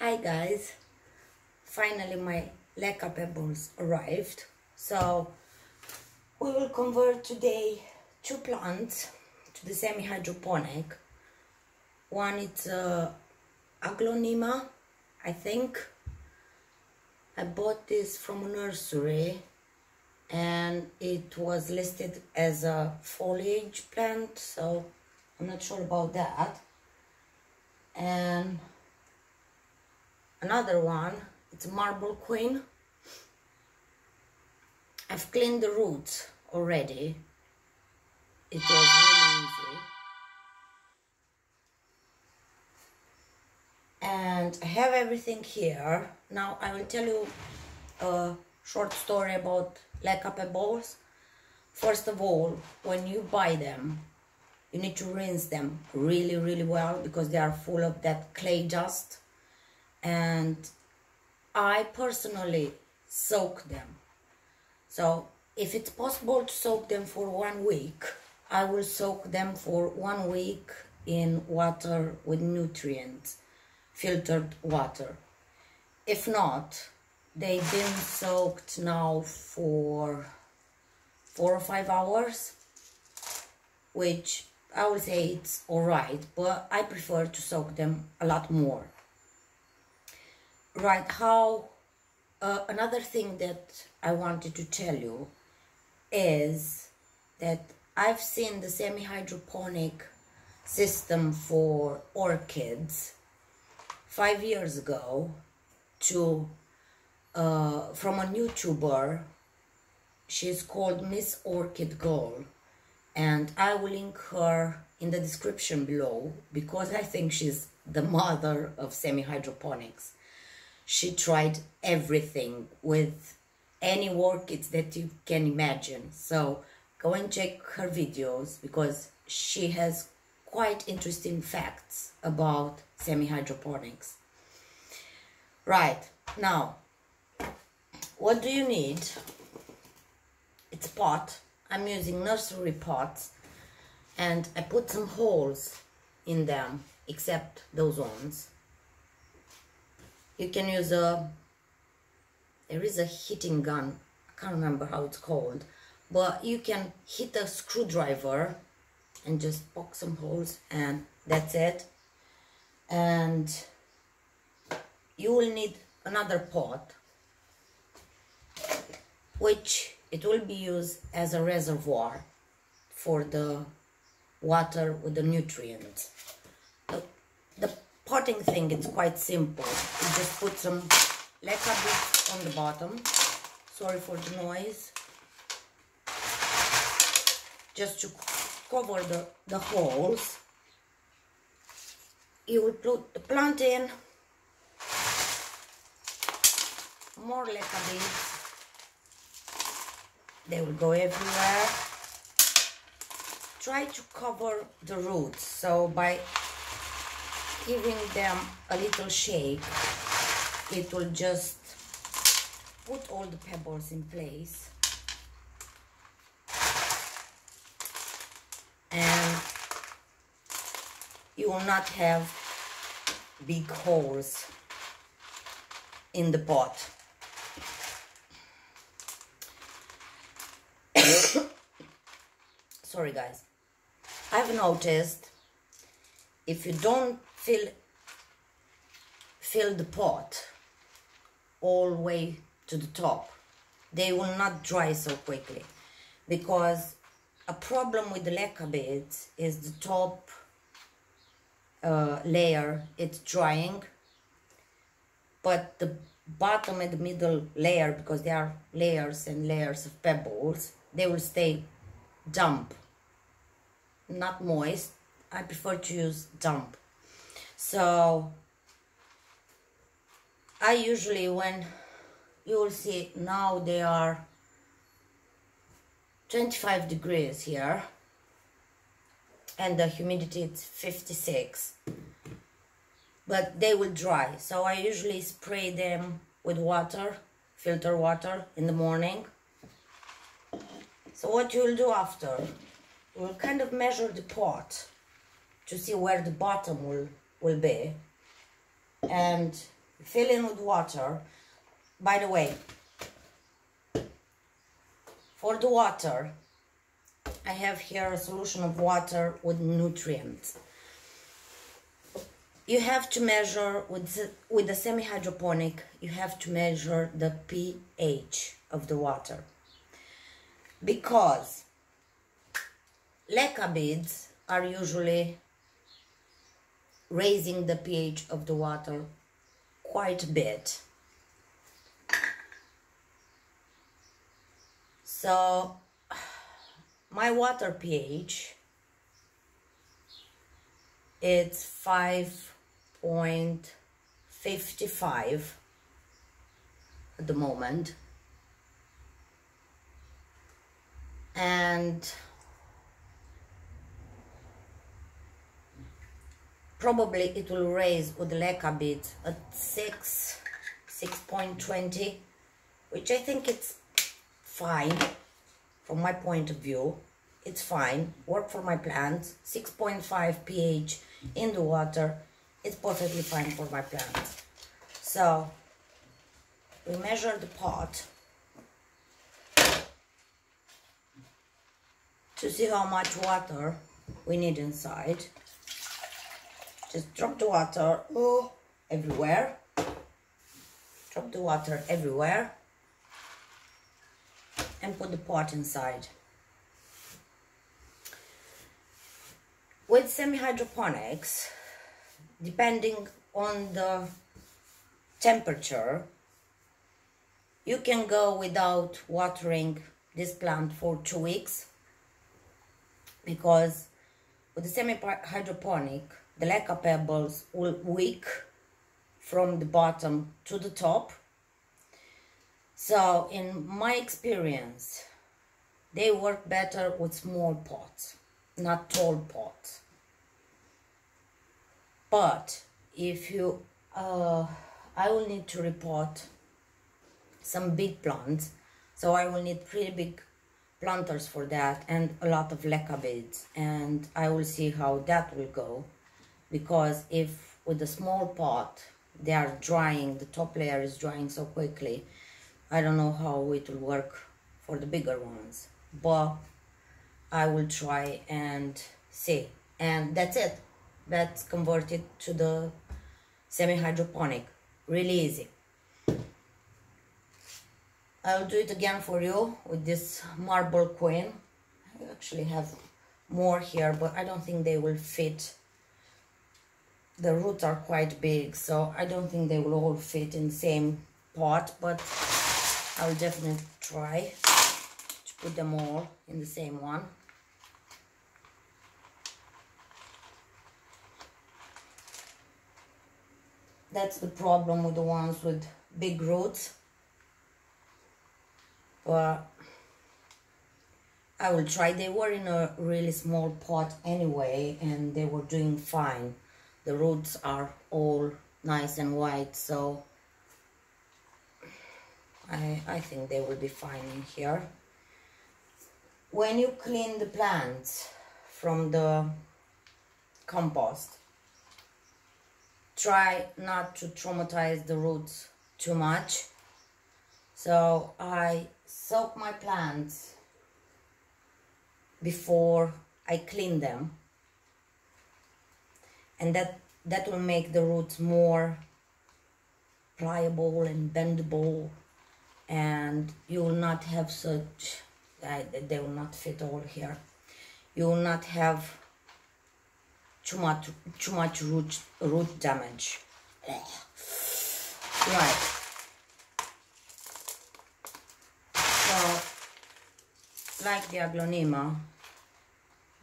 Hi guys, finally my leca pebbles arrived. So we will convert today two plants to the semi-hydroponic. One is aglaonema, I think. I bought this from a nursery and it was listed as a foliage plant, so I'm not sure about that. And another one, it's marble queen. I've cleaned the roots already. It was really easy. And I have everything here. Now I will tell you a short story about leca pebbles. First of all, when you buy them, you need to rinse them really well because they are full of that clay dust. And I personally soak them. So if it's possible to soak them for 1 week, I will soak them for 1 week in water with nutrients, filtered water. If not, they've been soaked now for 4 or 5 hours, which I will say it's alright, but I prefer to soak them a lot more. Right, another thing that I wanted to tell you is that I've seen the semi-hydroponic system for orchids 5 years ago from a YouTuber. She's called Miss Orchid Girl, and I will link her in the description below because I think she's the mother of semi-hydroponics. She tried everything with any orchids that you can imagine. So go and check her videos because she has quite interesting facts about semi-hydroponics. Right, now, what do you need? It's a pot. I'm using nursery pots and I put some holes in them, except those ones. You can use there is a heating gun, I can't remember how it's called, but you can hit a screwdriver and just poke some holes and that's it. And you will need another pot, which it will be used as a reservoir for the water with the nutrients. The potting thing, it's quite simple. You just put some leca bits on the bottom. Sorry for the noise. Just to cover the holes. You will put the plant in. More leca bits. They will go everywhere. Try to cover the roots, so by giving them a little shake, it will just put all the pebbles in place. And you will not have big holes in the pot. Sorry guys, I've noticed if you don't fill the pot all the way to the top, they will not dry so quickly, because a problem with the leca beds is the top layer, it's drying, but the bottom and the middle layer, because there are layers and layers of pebbles, they will stay damp, not moist. I prefer to use damp. So I usually, when you will see now they are 25 degrees here and the humidity is 56, but they will dry. So I usually spray them with water, filter water, in the morning. So what you will do after, you will kind of measure the pot to see where the bottom will be, and fill in with water. By the way, for the water, I have here a solution of water with nutrients. You have to measure, with the semi-hydroponic, you have to measure the pH of the water. Because leca beads are usually raising the pH of the water quite a bit. So my water pH, it's 5.55 at the moment, and probably it will raise with the leca beads at 6.20, which I think it's fine from my point of view. It's fine, work for my plants. 6.5 pH in the water, it's perfectly fine for my plants. So we measure the pot to see how much water we need inside. Just drop the water everywhere. Drop the water everywhere and put the pot inside. With semi-hydroponics, depending on the temperature, you can go without watering this plant for 2 weeks, because with the semi-hydroponic, the leca pebbles will wick from the bottom to the top. So in my experience, they work better with small pots, not tall pots. But if you, I will need to repot some big plants, so I will need pretty big planters for that and a lot of leca beads, and I will see how that will go, because if with a small pot they are drying, the top layer is drying so quickly, I don't know how it will work for the bigger ones, but I will try and see. And that's it. That's converted to the semi-hydroponic. Really easy. I'll do it again for you with this marble queen. I actually have more here, but I don't think they will fit. The roots are quite big, so I don't think they will all fit in the same pot, but I'll definitely try to put them all in the same one. That's the problem with the ones with big roots. But I will try. They were in a really small pot anyway, and they were doing fine. The roots are all nice and white, so I think they will be fine in here. When you clean the plants from the compost, try not to traumatize the roots too much. So I soak my plants before I clean them, and that will make the roots more pliable and bendable, and you will not have such, they will not fit all here. You will not have too much root damage. Right. So, like the aglaonema,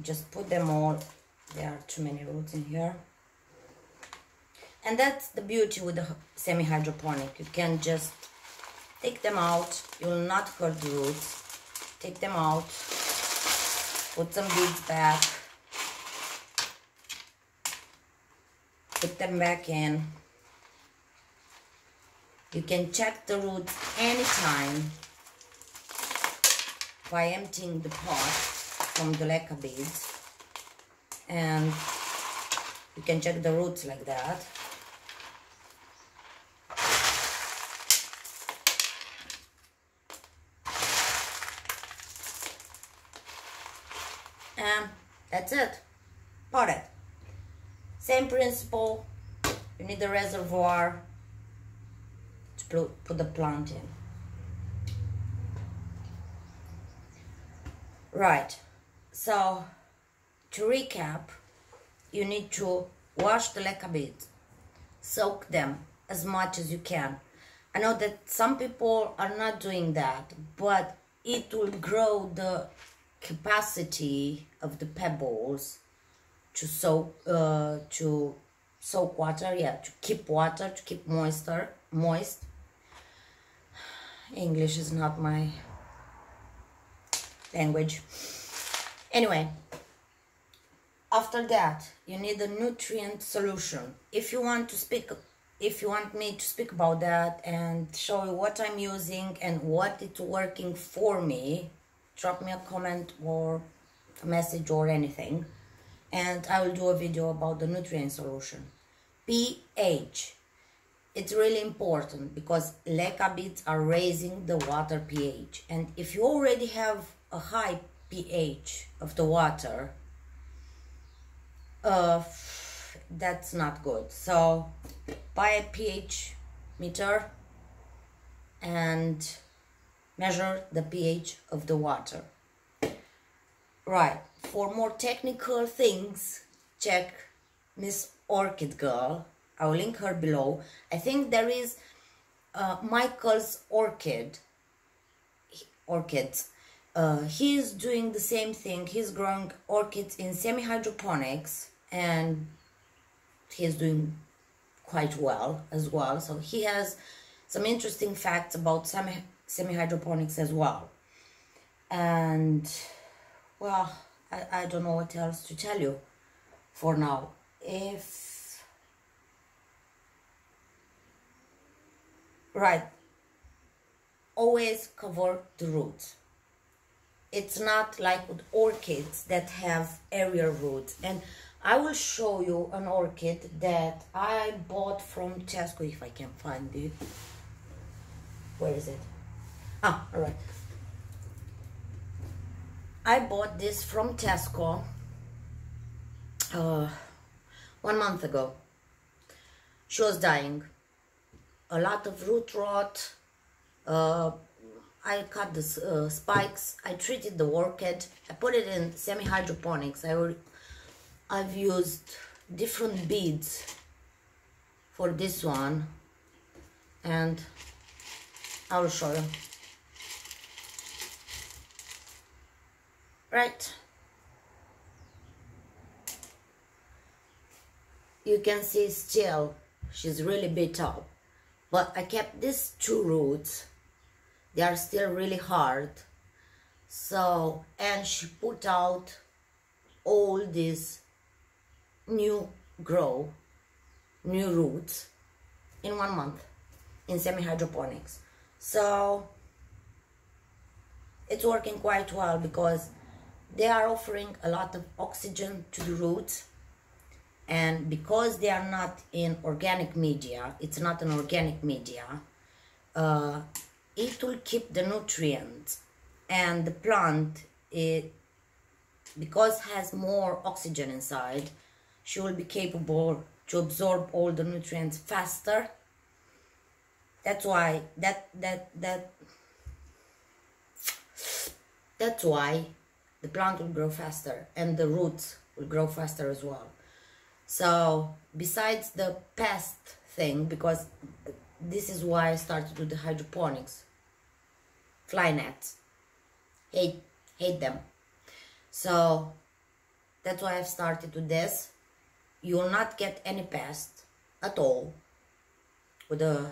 just put them all. There are too many roots in here. And that's the beauty with the semi-hydroponic. You can just take them out. You will not hurt the roots. Take them out. Put some beads back. Put them back in. You can check the roots anytime by emptying the pot from the leca beads, and you can check the roots like that. and that's it. Potted. Same principle. You need a reservoir to put the plant in. Right, so to recap, you need to wash the leca beads, soak them as much as you can. I know that some people are not doing that, but it will grow the capacity of the pebbles to soak water, to keep water, to keep moist. English is not my language. Anyway, after that, you need a nutrient solution. If you want me to speak about that and show you what I'm using and what it's working for me, drop me a comment or a message or anything, and I will do a video about the nutrient solution. pH. It's really important because leca beads are raising the water pH, and if you already have a high pH of the water, that's not good. So buy a pH meter and measure the pH of the water. Right, for more technical things, check Miss Orchid Girl. I will link her below. I think there is Michael's orchids. He's doing the same thing. He's growing orchids in semi-hydroponics, and he's doing quite well as well. So he has some interesting facts about semi-hydroponics as well. And well, I don't know what else to tell you for now. Right, always cover the roots. It's not like with orchids that have area roots. And I will show you an orchid that I bought from Tesco, if I can find it. Where is it? Ah, all right. I bought this from Tesco 1 month ago. She was dying. A lot of root rot. I cut the spikes. I treated the orchid. I put it in semi-hydroponics. I've used different beads for this one, and I will show you. Right. You can see still she's really beat up, but I kept these 2 roots. They are still really hard. So, and she put out all these new roots in 1 month in semi-hydroponics. So it's working quite well because they are offering a lot of oxygen to the roots, and because they are not in organic media, it's not an organic media, it will keep the nutrients, and the plant, because has more oxygen inside, she will be capable to absorb all the nutrients faster. That's why that's why the plant will grow faster, and the roots will grow faster as well. So besides the pest thing, because this is why I started with the hydroponics, fly nets, hate them. So that's why I've started with this. You will not get any pest at all with the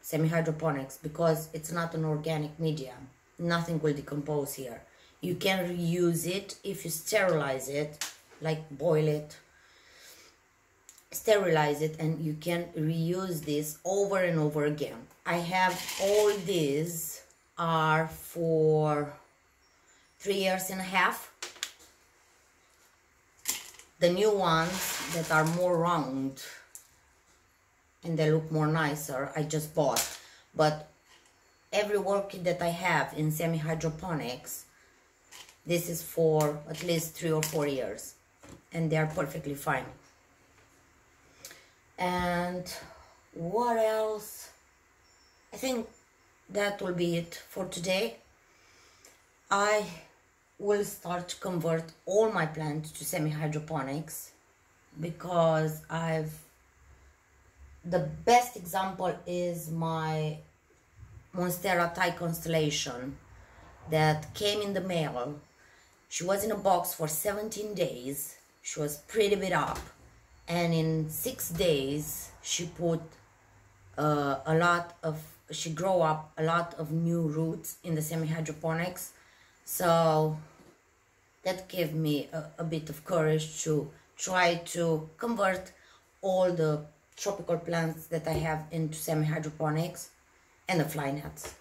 semi-hydroponics because it's not an organic medium. Nothing will decompose here. You can reuse it if you sterilize it, like boil it, sterilize it, and you can reuse this over and over again. I have all these are for 3.5 years. The new ones that are more round and they look more nicer, I just bought. But every orchid that I have in semi-hydroponics, this is for at least 3 or 4 years, and they are perfectly fine. And what else? I think that will be it for today. I will start to convert all my plants to semi-hydroponics, because the best example is my Monstera Thai constellation that came in the mail. She was in a box for 17 days. She was pretty bit up, and in 6 days she put she grew up a lot of new roots in the semi-hydroponics. So that gave me a bit of courage to try to convert all the tropical plants that I have into semi-hydroponics, and the fly nets,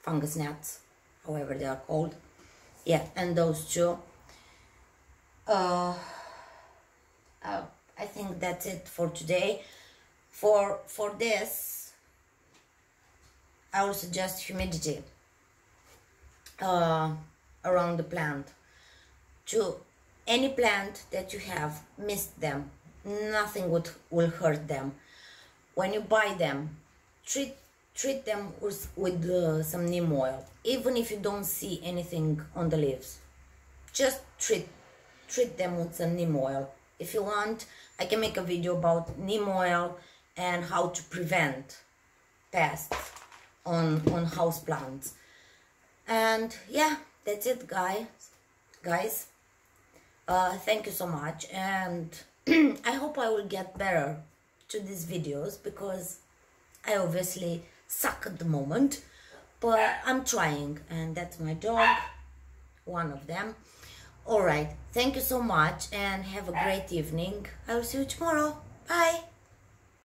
fungus nets, however they are called. Yeah, and those two. I think that's it for today. For this, I will suggest humidity around the plant. To any plant that you have, mist them. Nothing will hurt them. When you buy them, treat them with some neem oil, even if you don't see anything on the leaves. Just treat them with some neem oil. If you want, I can make a video about neem oil and how to prevent pests on houseplants. And yeah, that's it, guys. Thank you so much, and I hope I will get better to these videos, because I obviously suck at the moment, but I'm trying, and that's my dog, one of them. Alright, thank you so much, and have a great evening. I will see you tomorrow. Bye.